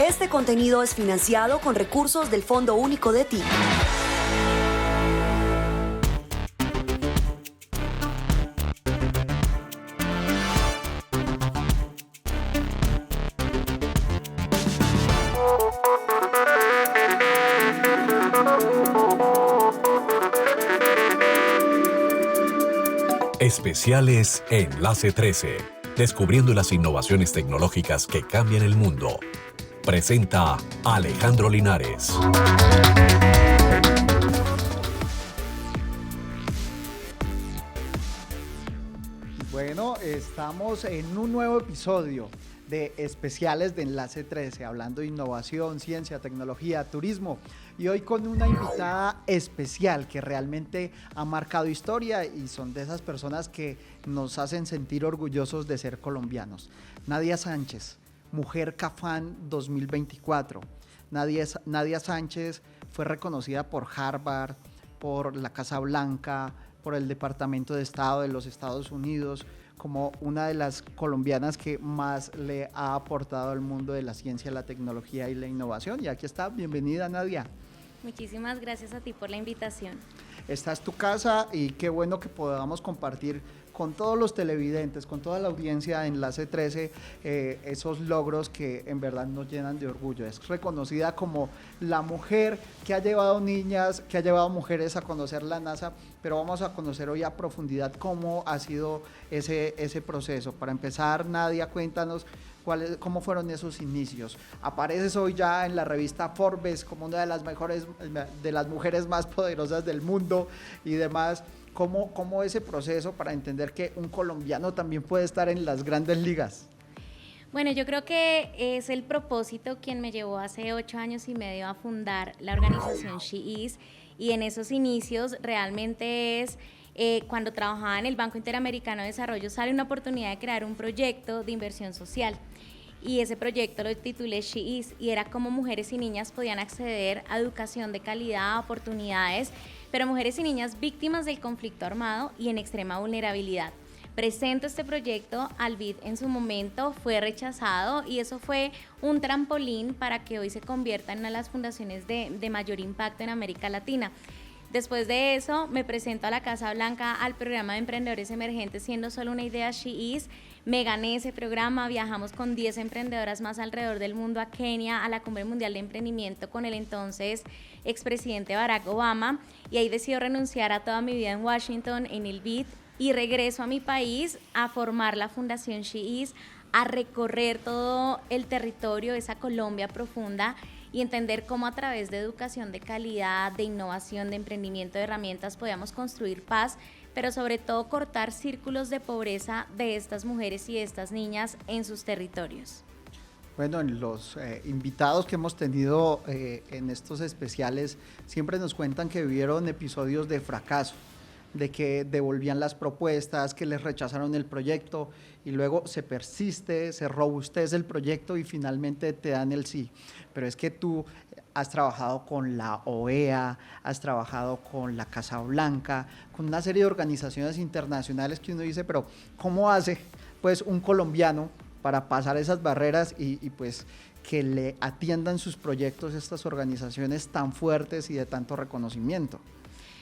Este contenido es financiado con recursos del Fondo Único de TIC. Especiales Enlace 13, descubriendo las innovaciones tecnológicas que cambian el mundo. Presenta Alejandro Linares. Bueno, estamos en un nuevo episodio de Especiales de Enlace 13, hablando de innovación, ciencia, tecnología, turismo, y hoy con una invitada especial que realmente ha marcado historia y son de esas personas que nos hacen sentir orgullosos de ser colombianos. Nadia Sánchez, Mujer Cafán 2024. Nadia Sánchez fue reconocida por Harvard, por la Casa Blanca, por el Departamento de Estado de los Estados Unidos, como una de las colombianas que más le ha aportado al mundo de la ciencia, la tecnología y la innovación. Y aquí está, bienvenida Nadia. Muchísimas gracias a ti por la invitación. Esta es tu casa y qué bueno que podamos compartir con todos los televidentes, con toda la audiencia de Enlace 13, esos logros que en verdad nos llenan de orgullo. Es reconocida como la mujer que ha llevado niñas, que ha llevado mujeres a conocer la NASA, pero vamos a conocer hoy a profundidad cómo ha sido ese proceso. Para empezar, Nadia, cuéntanos cómo fueron esos inicios. Apareces hoy ya en la revista Forbes como una de las mejores, de las mujeres más poderosas del mundo y demás. ¿Cómo ese proceso para entender que un colombiano también puede estar en las grandes ligas? Bueno, yo creo que es el propósito quien me llevó hace 8 años y medio a fundar la organización SheIs, y en esos inicios realmente es cuando trabajaba en el Banco Interamericano de Desarrollo sale una oportunidad de crear un proyecto de inversión social. Y ese proyecto lo titulé SheIs y era cómo mujeres y niñas podían acceder a educación de calidad, a oportunidades, pero mujeres y niñas víctimas del conflicto armado y en extrema vulnerabilidad. Presento este proyecto al BID en su momento, fue rechazado y eso fue un trampolín para que hoy se convierta en una de las fundaciones de mayor impacto en América Latina. Después de eso, me presento a la Casa Blanca al programa de emprendedores emergentes, siendo solo una idea SheIs. Me gané ese programa, viajamos con 10 emprendedoras más alrededor del mundo a Kenia, a la Cumbre Mundial de Emprendimiento con el entonces expresidente Barack Obama, y ahí decido renunciar a toda mi vida en Washington, en el BID, y regreso a mi país a formar la Fundación SheIs, a recorrer todo el territorio, esa Colombia profunda, y entender cómo a través de educación de calidad, de innovación, de emprendimiento, de herramientas podíamos construir paz, pero sobre todo cortar círculos de pobreza de estas mujeres y de estas niñas en sus territorios. Bueno, los invitados que hemos tenido en estos especiales siempre nos cuentan que vivieron episodios de fracaso, de que devolvían las propuestas, que les rechazaron el proyecto y luego se persiste, se robustece el proyecto y finalmente te dan el sí. Pero es que tú has trabajado con la OEA, has trabajado con la Casa Blanca, con una serie de organizaciones internacionales que uno dice, pero ¿cómo hace pues un colombiano para pasar esas barreras y pues que le atiendan sus proyectos estas organizaciones tan fuertes y de tanto reconocimiento?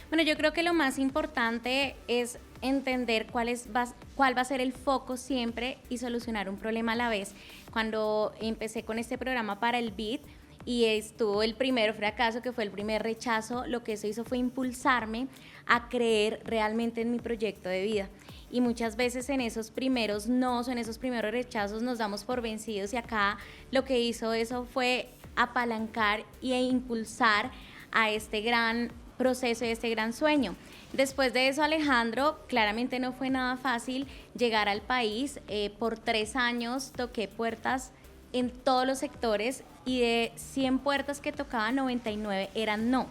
Bueno, yo creo que lo más importante es entender cuál va a ser el foco siempre y solucionar un problema a la vez. Cuando empecé con este programa para el BID y estuvo el primer fracaso, que fue el primer rechazo, lo que eso hizo fue impulsarme a creer realmente en mi proyecto de vida. Y muchas veces en esos primeros no's, en esos primeros rechazos nos damos por vencidos, y acá lo que hizo eso fue apalancar e impulsar a este gran proceso y este gran sueño. Después de eso, Alejandro, claramente no fue nada fácil llegar al país. Por 3 años toqué puertas en todos los sectores y de 100 puertas que tocaba, 99 eran no.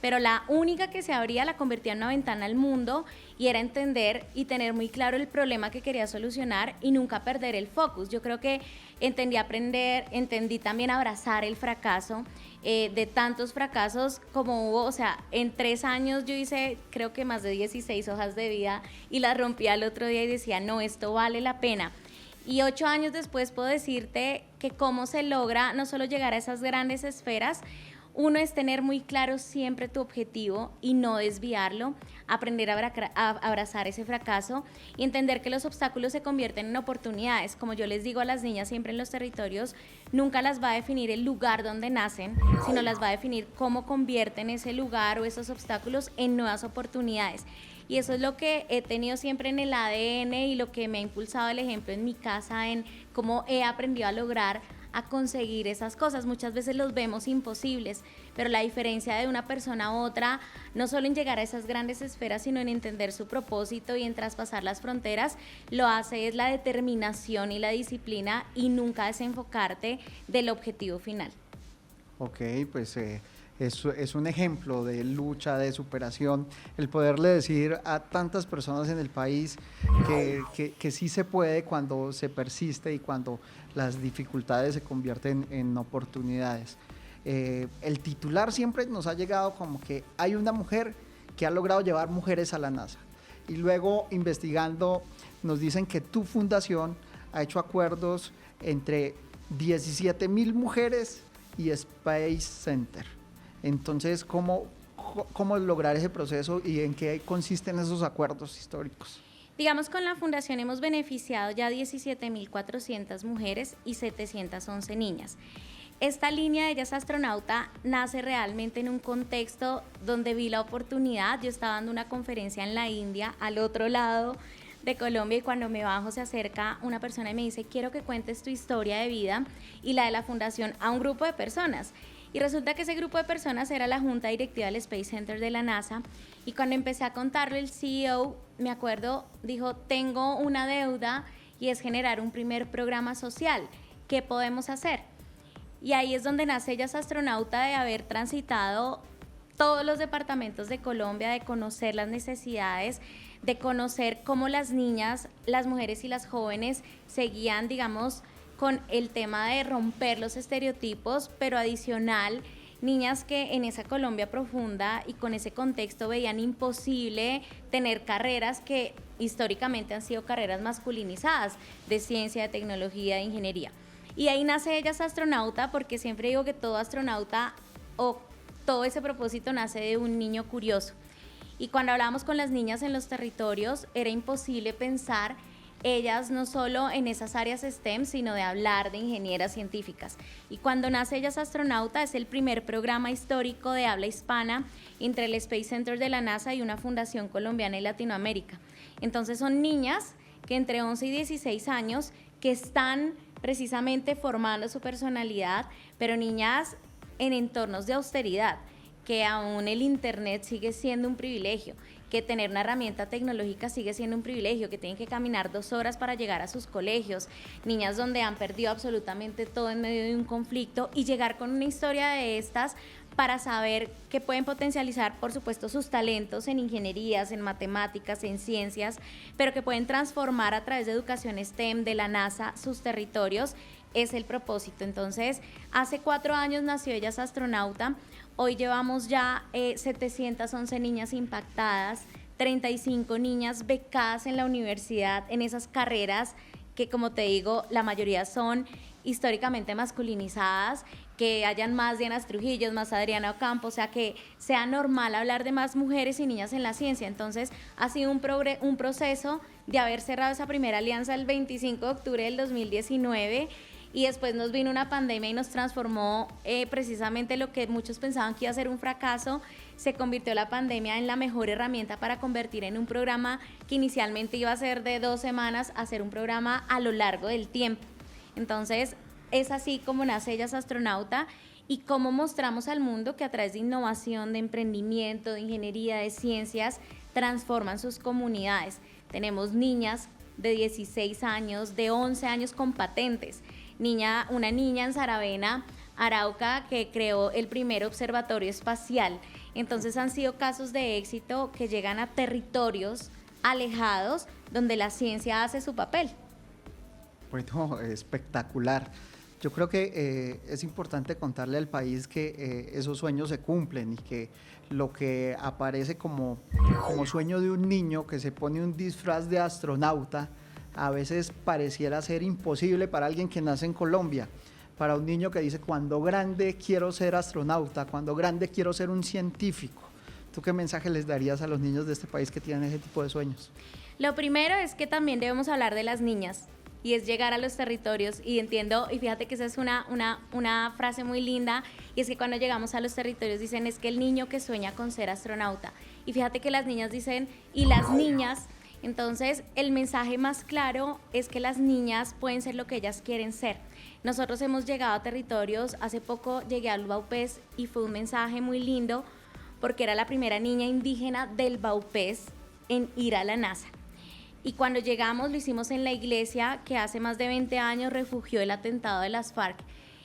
Pero la única que se abría la convertía en una ventana al mundo, y era entender y tener muy claro el problema que quería solucionar y nunca perder el focus. Yo creo que entendí también abrazar el fracaso, de tantos fracasos como hubo. O sea, en 3 años yo hice creo que más de 16 hojas de vida y las rompí al otro día y decía, no, esto vale la pena. Y 8 años después puedo decirte que cómo se logra no solo llegar a esas grandes esferas. Uno es tener muy claro siempre tu objetivo y no desviarlo, aprender a abrazar ese fracaso y entender que los obstáculos se convierten en oportunidades. Como yo les digo a las niñas siempre en los territorios, nunca las va a definir el lugar donde nacen, sino las va a definir cómo convierten ese lugar o esos obstáculos en nuevas oportunidades. Y eso es lo que he tenido siempre en el ADN y lo que me ha impulsado el ejemplo en mi casa, en cómo he aprendido a lograr a conseguir esas cosas. Muchas veces los vemos imposibles, pero la diferencia de una persona a otra, no solo en llegar a esas grandes esferas, sino en entender su propósito y en traspasar las fronteras, lo hace es la determinación y la disciplina y nunca desenfocarte del objetivo final. Ok, pues es un ejemplo de lucha, de superación, el poderle decir a tantas personas en el país que sí se puede cuando se persiste y cuando las dificultades se convierten en oportunidades. El titular siempre nos ha llegado como que hay una mujer que ha logrado llevar mujeres a la NASA, y luego investigando nos dicen que tu fundación ha hecho acuerdos entre 17,000 mujeres y Space Center. Entonces, ¿cómo lograr ese proceso y en qué consisten esos acuerdos históricos? Digamos, con la fundación hemos beneficiado ya 17,400 mujeres y 711 niñas. Esta línea de Ellas Astronauta nace realmente en un contexto donde vi la oportunidad. Yo estaba dando una conferencia en la India, al otro lado de Colombia, y cuando me bajo se acerca una persona y me dice: quiero que cuentes tu historia de vida y la de la fundación a un grupo de personas. Y resulta que ese grupo de personas era la junta directiva del Space Center de la NASA, y cuando empecé a contarlo, el CEO, me acuerdo, dijo: tengo una deuda y es generar un primer programa social. ¿Qué podemos hacer? Y ahí es donde nace Ellas Astronauta, de haber transitado todos los departamentos de Colombia, de conocer las necesidades, de conocer cómo las niñas, las mujeres y las jóvenes seguían, digamos, con el tema de romper los estereotipos, pero adicional, niñas que en esa Colombia profunda y con ese contexto veían imposible tener carreras que históricamente han sido carreras masculinizadas, de ciencia, de tecnología, de ingeniería. Y ahí nace Ellas Astronauta, porque siempre digo que todo astronauta o todo ese propósito nace de un niño curioso. Y cuando hablábamos con las niñas en los territorios, era imposible pensar ellas no solo en esas áreas STEM, sino de hablar de ingenieras científicas. Y cuando nace Ellas Astronauta, es el primer programa histórico de habla hispana entre el Space Center de la NASA y una fundación colombiana en Latinoamérica. Entonces son niñas que entre 11 y 16 años que están precisamente formando su personalidad, pero niñas en entornos de austeridad, que aún el internet sigue siendo un privilegio, que tener una herramienta tecnológica sigue siendo un privilegio, que tienen que caminar 2 horas para llegar a sus colegios, niñas donde han perdido absolutamente todo en medio de un conflicto, y llegar con una historia de estas para saber que pueden potencializar, por supuesto, sus talentos en ingenierías, en matemáticas, en ciencias, pero que pueden transformar a través de educación STEM de la NASA sus territorios, es el propósito. Entonces, hace 4 años nació Ellas Astronauta. Hoy llevamos ya 711 niñas impactadas, 35 niñas becadas en la universidad en esas carreras que, como te digo, la mayoría son históricamente masculinizadas, que hayan más Dianas Trujillo, más Adriana Ocampo, o sea, que sea normal hablar de más mujeres y niñas en la ciencia. Entonces, ha sido un proceso de haber cerrado esa primera alianza el 25 de octubre del 2019, y después nos vino una pandemia y nos transformó precisamente lo que muchos pensaban que iba a ser un fracaso. Se convirtió la pandemia en la mejor herramienta para convertir en un programa que inicialmente iba a ser de 2 semanas a ser un programa a lo largo del tiempo. Entonces, es así como nace Ellas Astronauta, y cómo mostramos al mundo que a través de innovación, de emprendimiento, de ingeniería, de ciencias, transforman sus comunidades. Tenemos niñas de 16 años, de 11 años con patentes. Una niña en Saravena, Arauca, que creó el primer observatorio espacial. Entonces han sido casos de éxito que llegan a territorios alejados donde la ciencia hace su papel. Bueno, espectacular. Yo creo que es importante contarle al país que esos sueños se cumplen, y que lo que aparece como sueño de un niño que se pone un disfraz de astronauta a veces pareciera ser imposible para alguien que nace en Colombia, para un niño que dice, cuando grande quiero ser astronauta, cuando grande quiero ser un científico. ¿Tú qué mensaje les darías a los niños de este país que tienen ese tipo de sueños? Lo primero es que también debemos hablar de las niñas y es llegar a los territorios y entiendo, y fíjate que esa es una frase muy linda, y es que cuando llegamos a los territorios dicen es que el niño que sueña con ser astronauta, y fíjate que las niñas dicen, y las niñas, entonces el mensaje más claro es que las niñas pueden ser lo que ellas quieren ser. Nosotros hemos llegado a territorios, hace poco llegué al Baupés y fue un mensaje muy lindo porque era la primera niña indígena del Baupés en ir a la NASA. Y cuando llegamos lo hicimos en la iglesia que hace más de 20 años refugió el atentado de las FARC.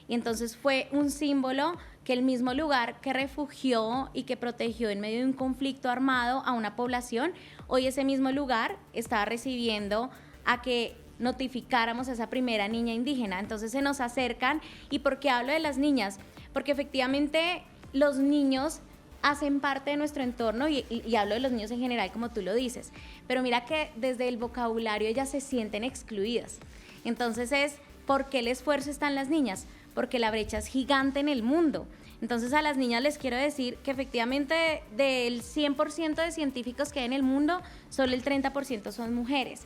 Y entonces fue un símbolo que el mismo lugar que refugió y que protegió en medio de un conflicto armado a una población, hoy ese mismo lugar estaba recibiendo a que notificáramos a esa primera niña indígena. Entonces se nos acercan. ¿Y por qué hablo de las niñas? Porque efectivamente los niños hacen parte de nuestro entorno y hablo de los niños en general como tú lo dices, pero mira que desde el vocabulario ellas se sienten excluidas. Entonces ¿por qué el esfuerzo está en las niñas? Porque la brecha es gigante en el mundo. Entonces a las niñas les quiero decir que efectivamente del 100% de científicos que hay en el mundo, solo el 30% son mujeres.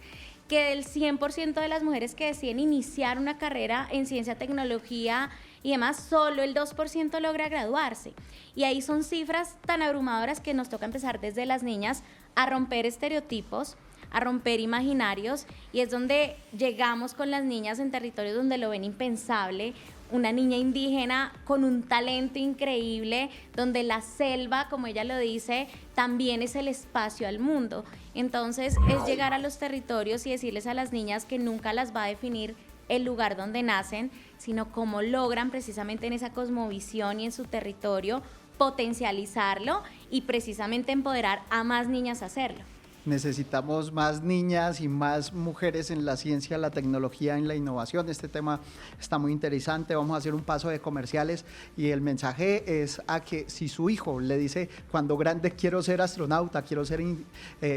Que del 100% de las mujeres que deciden iniciar una carrera en ciencia, tecnología y demás, solo el 2% logra graduarse. Y ahí son cifras tan abrumadoras que nos toca empezar desde las niñas a romper estereotipos, a romper imaginarios, y es donde llegamos con las niñas en territorios donde lo ven impensable, una niña indígena con un talento increíble, donde la selva, como ella lo dice, también es el espacio al mundo. Entonces es llegar a los territorios y decirles a las niñas que nunca las va a definir el lugar donde nacen, sino cómo logran precisamente en esa cosmovisión y en su territorio potencializarlo y precisamente empoderar a más niñas a hacerlo. Necesitamos más niñas y más mujeres en la ciencia, la tecnología, en la innovación. Este tema está muy interesante. Vamos a hacer un paso de comerciales y el mensaje es a que si su hijo le dice cuando grande quiero ser astronauta, quiero ser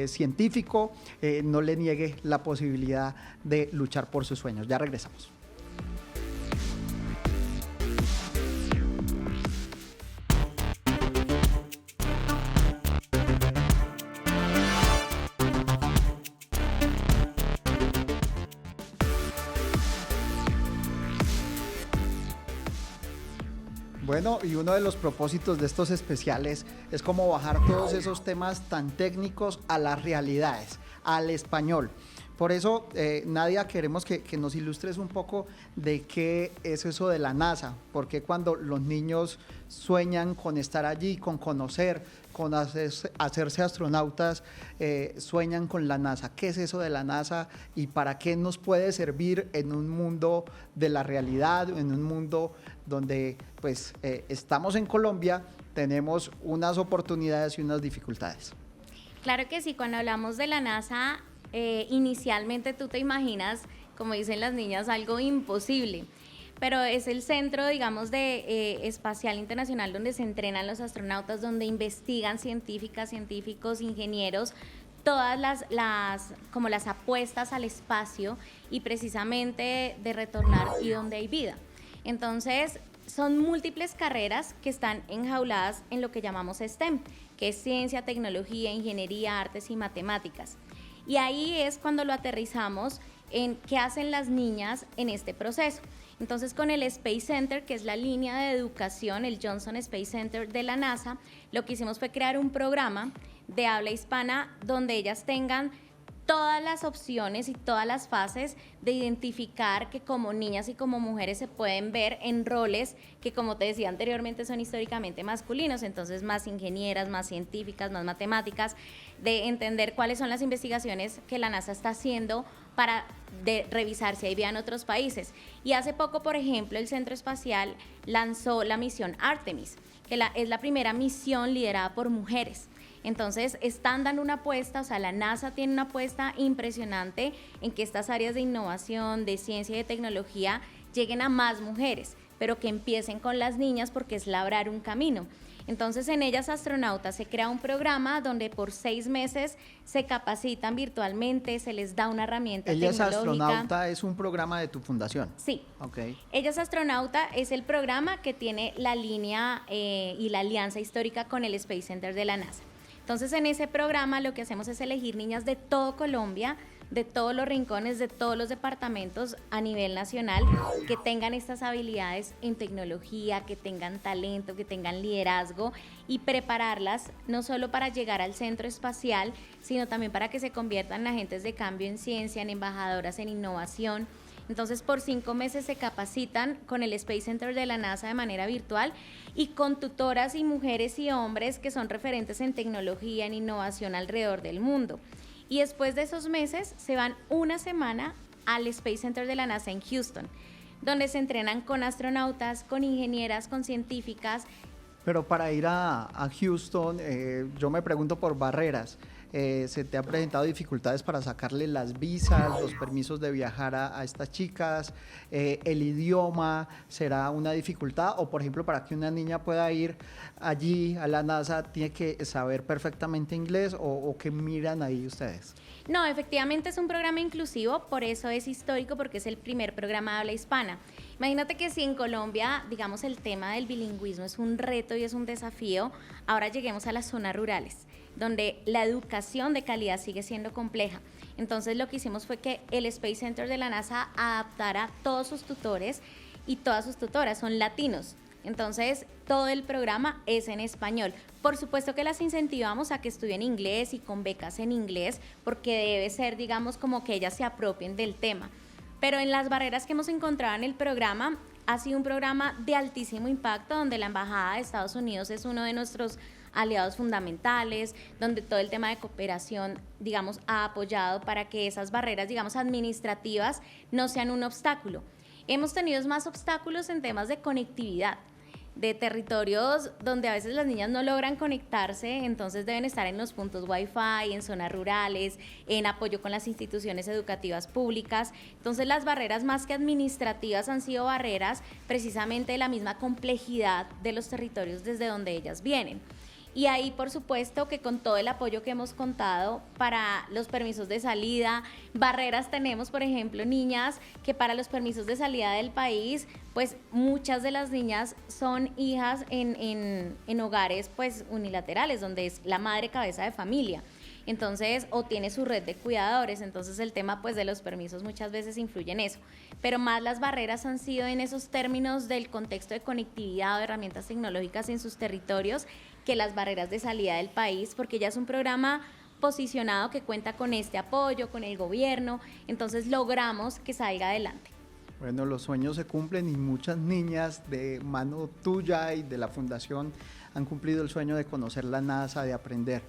científico, no le niegue la posibilidad de luchar por sus sueños. Ya regresamos. Bueno, y uno de los propósitos de estos especiales es cómo bajar todos esos temas tan técnicos a las realidades, al español. Por eso, Nadia, queremos que nos ilustres un poco de qué es eso de la NASA, porque cuando los niños sueñan con estar allí, con conocer, con hacerse astronautas, sueñan con la NASA. ¿Qué es eso de la NASA y para qué nos puede servir en un mundo de la realidad, en un mundo donde pues estamos en Colombia, tenemos unas oportunidades y unas dificultades? Claro que sí, cuando hablamos de la NASA, inicialmente tú te imaginas, como dicen las niñas, algo imposible, pero es el centro, digamos, de espacial internacional donde se entrenan los astronautas, donde investigan científicas, científicos, ingenieros, todas las apuestas al espacio y precisamente de retornar y donde hay vida. Entonces, son múltiples carreras que están enjauladas en lo que llamamos STEM, que es ciencia, tecnología, ingeniería, artes y matemáticas. Y ahí es cuando lo aterrizamos en qué hacen las niñas en este proceso. Entonces, con el Space Center, que es la línea de educación, el Johnson Space Center de la NASA, lo que hicimos fue crear un programa de habla hispana donde ellas tengan todas las opciones y todas las fases de identificar que como niñas y como mujeres se pueden ver en roles que, como te decía anteriormente, son históricamente masculinos, entonces más ingenieras, más científicas, más matemáticas, de entender cuáles son las investigaciones que la NASA está haciendo para revisar si hay vida en otros países. Y hace poco, por ejemplo, el Centro Espacial lanzó la misión Artemis, que es la primera misión liderada por mujeres. Entonces, están dando una apuesta, o sea, la NASA tiene una apuesta impresionante en que estas áreas de innovación, de ciencia y de tecnología lleguen a más mujeres. pero que empiecen con las niñas porque es labrar un camino. Entonces, en Ellas Astronautas se crea un programa donde por 6 meses se capacitan virtualmente, se les da una herramienta Ellas tecnológica. Astronauta es un programa de tu fundación. Sí. Okay. Ellas Astronauta es el programa que tiene la línea y la alianza histórica con el Space Center de la NASA. Entonces, en ese programa lo que hacemos es elegir niñas de todo Colombia, de todos los rincones, de todos los departamentos a nivel nacional, que tengan estas habilidades en tecnología, que tengan talento, que tengan liderazgo, y prepararlas no solo para llegar al centro espacial, sino también para que se conviertan en agentes de cambio en ciencia, en embajadoras en innovación. Entonces, por 5 meses se capacitan con el Space Center de la NASA de manera virtual y con tutoras y mujeres y hombres que son referentes en tecnología, en innovación alrededor del mundo. Y después de esos meses se van una semana al Space Center de la NASA en Houston, donde se entrenan con astronautas, con ingenieras, con científicas. Pero para ir a Houston, yo me pregunto por barreras. ¿Se te han presentado dificultades para sacarle las visas, los permisos de viajar a estas chicas? ¿El idioma será una dificultad? O, por ejemplo, para que una niña pueda ir allí a la NASA, ¿tiene que saber perfectamente inglés o qué miran ahí ustedes? No, efectivamente es un programa inclusivo, por eso es histórico, porque es el primer programa de habla hispana. Imagínate que si en Colombia, digamos, el tema del bilingüismo es un reto y es un desafío, ahora lleguemos a las zonas rurales, donde la educación de calidad sigue siendo compleja. Entonces lo que hicimos fue que el Space Center de la NASA adaptara todos sus tutores y todas sus tutoras, son latinos. Entonces, todo el programa es en español. Por supuesto que las incentivamos a que estudien inglés y con becas en inglés, porque debe ser, digamos, como que ellas se apropien del tema. Pero en las barreras que hemos encontrado en el programa, ha sido un programa de altísimo impacto, donde la Embajada de Estados Unidos es uno de nuestros aliados fundamentales, donde todo el tema de cooperación, digamos, ha apoyado para que esas barreras, digamos, administrativas no sean un obstáculo. Hemos tenido más obstáculos en temas de conectividad, de territorios donde a veces las niñas no logran conectarse, entonces deben estar en los puntos Wi-Fi, en zonas rurales, en apoyo con las instituciones educativas públicas. Entonces las barreras más que administrativas han sido barreras precisamente de la misma complejidad de los territorios desde donde ellas vienen. Y ahí, por supuesto, que con todo el apoyo que hemos contado para los permisos de salida, barreras tenemos, por ejemplo, niñas que para los permisos de salida del país, pues muchas de las niñas son hijas en hogares pues unilaterales, donde es la madre cabeza de familia. Entonces, o tiene su red de cuidadores, entonces el tema pues de los permisos muchas veces influye en eso. Pero más las barreras han sido en esos términos del contexto de conectividad o de herramientas tecnológicas en sus territorios, que las barreras de salida del país, porque ya es un programa posicionado que cuenta con este apoyo, con el gobierno, entonces logramos que salga adelante. Bueno, los sueños se cumplen y muchas niñas de mano tuya y de la fundación han cumplido el sueño de conocer la NASA, de aprender.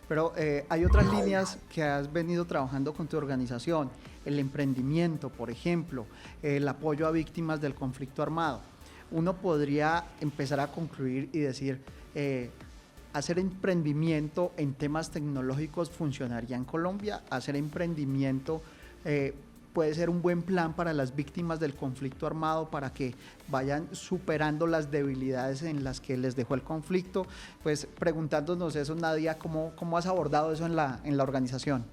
Pero hay otras líneas que has venido trabajando con tu organización, el emprendimiento, por ejemplo, el apoyo a víctimas del conflicto armado. Uno podría empezar a concluir y decir, ¿hacer emprendimiento en temas tecnológicos funcionaría en Colombia? ¿Hacer emprendimiento puede ser un buen plan para las víctimas del conflicto armado para que vayan superando las debilidades en las que les dejó el conflicto? Pues preguntándonos eso, Nadia, ¿cómo has abordado eso en la organización?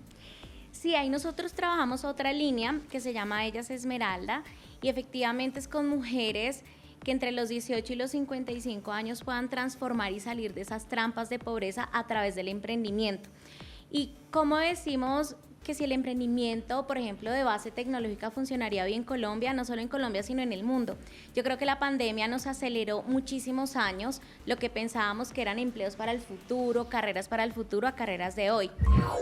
Sí, ahí nosotros trabajamos otra línea que se llama Ellas Esmeralda, y efectivamente es con mujeres que entre los 18 y los 55 años puedan transformar y salir de esas trampas de pobreza a través del emprendimiento. Y como decimos que si el emprendimiento, por ejemplo, de base tecnológica funcionaría bien en Colombia, no solo en Colombia, sino en el mundo. Yo creo que la pandemia nos aceleró muchísimos años lo que pensábamos que eran empleos para el futuro, carreras para el futuro, a carreras de hoy.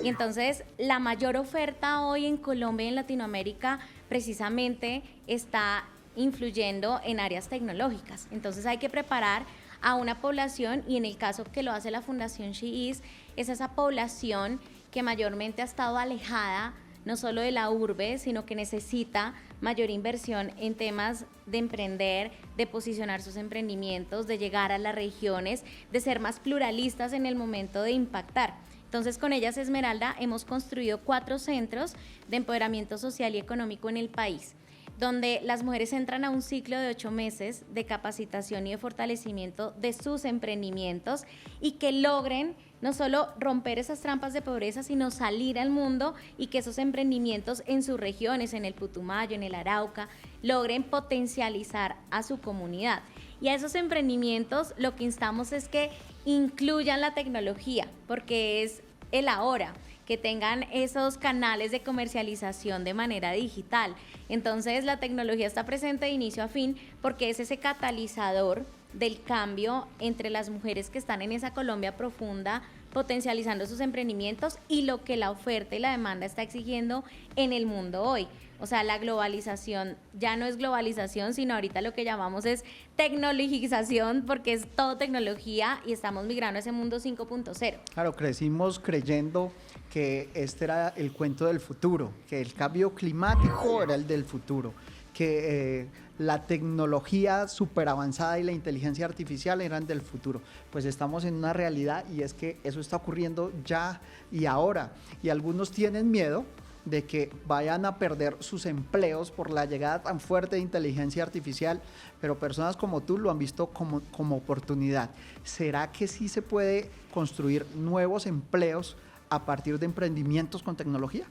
Y entonces, la mayor oferta hoy en Colombia y en Latinoamérica precisamente está influyendo en áreas tecnológicas. Entonces, hay que preparar a una población, y en el caso que lo hace la Fundación She-Is, es esa población que mayormente ha estado alejada no solo de la urbe, sino que necesita mayor inversión en temas de emprender, de posicionar sus emprendimientos, de llegar a las regiones, de ser más pluralistas en el momento de impactar. Entonces, con Ellas Esmeralda hemos construido 4 centros de empoderamiento social y económico en el país. donde las mujeres entran a un ciclo de 8 meses de capacitación y de fortalecimiento de sus emprendimientos y que logren no solo romper esas trampas de pobreza, sino salir al mundo y que esos emprendimientos en sus regiones, en el Putumayo, en el Arauca, logren potencializar a su comunidad. Y a esos emprendimientos lo que instamos es que incluyan la tecnología, porque es el ahora, que tengan esos canales de comercialización de manera digital. Entonces la tecnología está presente de inicio a fin porque es ese catalizador del cambio entre las mujeres que están en esa Colombia profunda, potencializando sus emprendimientos y lo que la oferta y la demanda está exigiendo en el mundo hoy. O sea, la globalización ya no es globalización, sino ahorita lo que llamamos es tecnologización, porque es todo tecnología y estamos migrando a ese mundo 5.0. Claro, crecimos creyendo que este era el cuento del futuro, que el cambio climático era el del futuro, que la tecnología súper avanzada y la inteligencia artificial eran del futuro. Pues estamos en una realidad y es que eso está ocurriendo ya y ahora. Y algunos tienen miedo de que vayan a perder sus empleos por la llegada tan fuerte de inteligencia artificial, pero personas como tú lo han visto como oportunidad. ¿Será que sí se puede construir nuevos empleos a partir de emprendimientos con tecnología?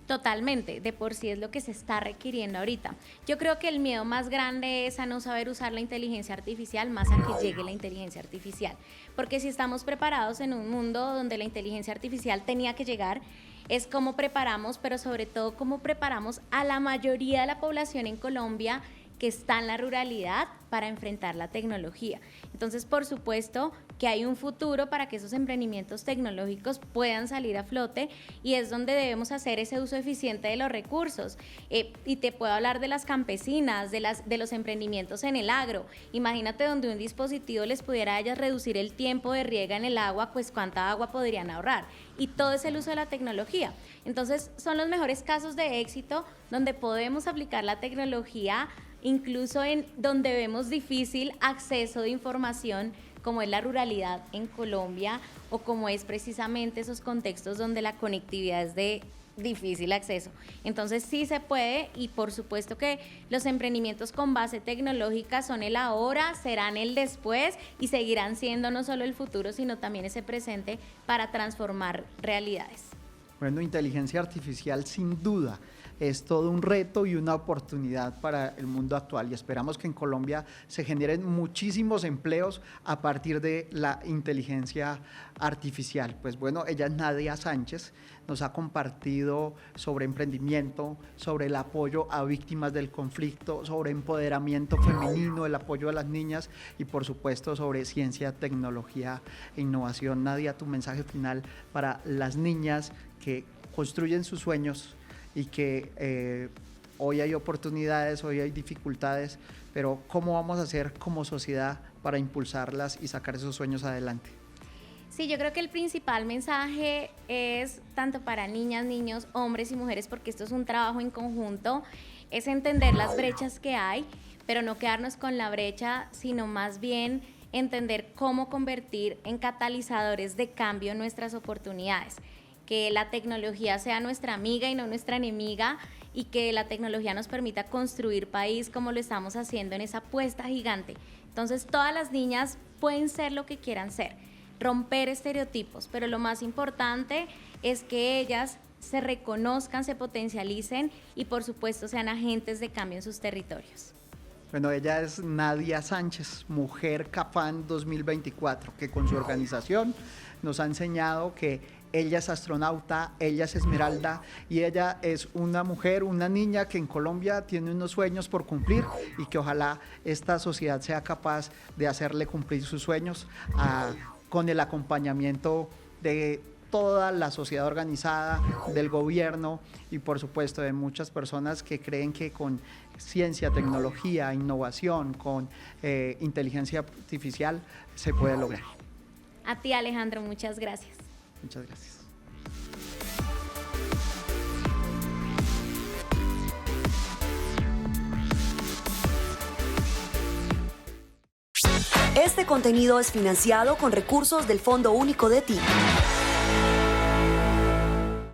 Totalmente, de por sí es lo que se está requiriendo ahorita. Yo creo que el miedo más grande es a no saber usar la inteligencia artificial más a que llegue la inteligencia artificial. Porque si estamos preparados en un mundo donde la inteligencia artificial tenía que llegar, es cómo preparamos, pero sobre todo cómo preparamos a la mayoría de la población en Colombia que está en la ruralidad para enfrentar la tecnología. Entonces, por supuesto que hay un futuro para que esos emprendimientos tecnológicos puedan salir a flote y es donde debemos hacer ese uso eficiente de los recursos. Y te puedo hablar de las campesinas, de los emprendimientos en el agro. Imagínate donde un dispositivo les pudiera a ellas reducir el tiempo de riega en el agua, pues cuánta agua podrían ahorrar. Y todo es el uso de la tecnología. Entonces, son los mejores casos de éxito donde podemos aplicar la tecnología incluso en donde vemos difícil acceso de información, como es la ruralidad en Colombia o como es precisamente esos contextos donde la conectividad es de difícil acceso. Entonces sí se puede y por supuesto que los emprendimientos con base tecnológica son el ahora, serán el después y seguirán siendo no solo el futuro, sino también ese presente para transformar realidades. Bueno, inteligencia artificial sin duda es todo un reto y una oportunidad para el mundo actual y esperamos que en Colombia se generen muchísimos empleos a partir de la inteligencia artificial. Pues bueno, ella es Nadia Sánchez, nos ha compartido sobre emprendimiento, sobre el apoyo a víctimas del conflicto, sobre empoderamiento femenino, el apoyo a las niñas y por supuesto sobre ciencia, tecnología e innovación. Nadia, tu mensaje final para las niñas que construyen sus sueños y que hoy hay oportunidades, hoy hay dificultades, pero ¿cómo vamos a hacer como sociedad para impulsarlas y sacar esos sueños adelante? Sí, yo creo que el principal mensaje es tanto para niñas, niños, hombres y mujeres, porque esto es un trabajo en conjunto, es entender las brechas que hay, pero no quedarnos con la brecha, sino más bien entender cómo convertir en catalizadores de cambio nuestras oportunidades. Que la tecnología sea nuestra amiga y no nuestra enemiga y que la tecnología nos permita construir país como lo estamos haciendo en esa apuesta gigante. Entonces, todas las niñas pueden ser lo que quieran ser, romper estereotipos, pero lo más importante es que ellas se reconozcan, se potencialicen y, por supuesto, sean agentes de cambio en sus territorios. Bueno, ella es Nadia Sánchez, Mujer Cafán 2024, que con su organización nos ha enseñado que ella es astronauta, ella es Esmeralda y ella es una mujer, una niña que en Colombia tiene unos sueños por cumplir y que ojalá esta sociedad sea capaz de hacerle cumplir sus sueños con el acompañamiento de toda la sociedad organizada, del gobierno y por supuesto de muchas personas que creen que con ciencia, tecnología, innovación, con inteligencia artificial se puede lograr. A ti, Alejandro, muchas gracias. Muchas gracias. Este contenido es financiado con recursos del Fondo Único de TIC.